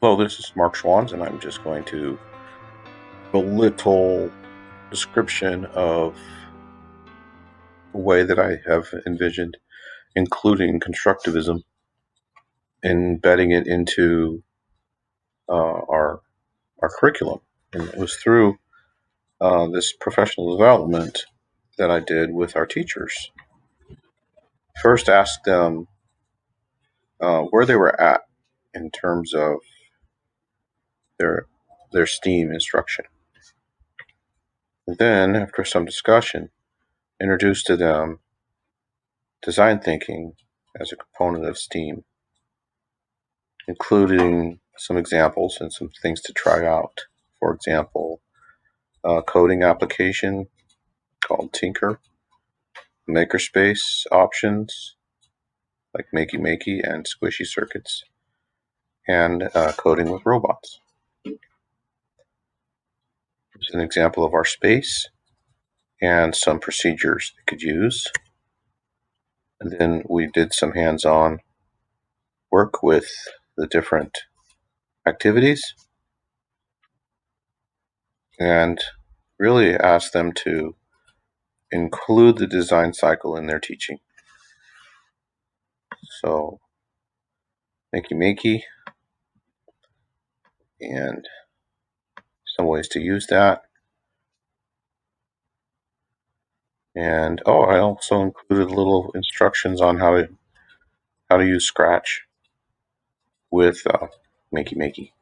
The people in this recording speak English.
Hello, this is Mark Schwanz, and I'm just going to give a little description of the way that I have envisioned including Constructivism, embedding it into our curriculum. And it was through this professional development that I did with our teachers. First, asked them where they were at in terms of their STEAM instruction. And then, after some discussion, introduced to them design thinking as a component of STEAM, including some examples and some things to try out. For example, a coding application called Tinker, makerspace options like Makey Makey and Squishy Circuits, and coding with robots. Here's an example of our space and some procedures they could use. And then we did some hands-on work with the different activities and really asked them to include the design cycle in their teaching. So, Makey Makey, and some ways to use that. And I also included little instructions on how to use Scratch with Makey Makey.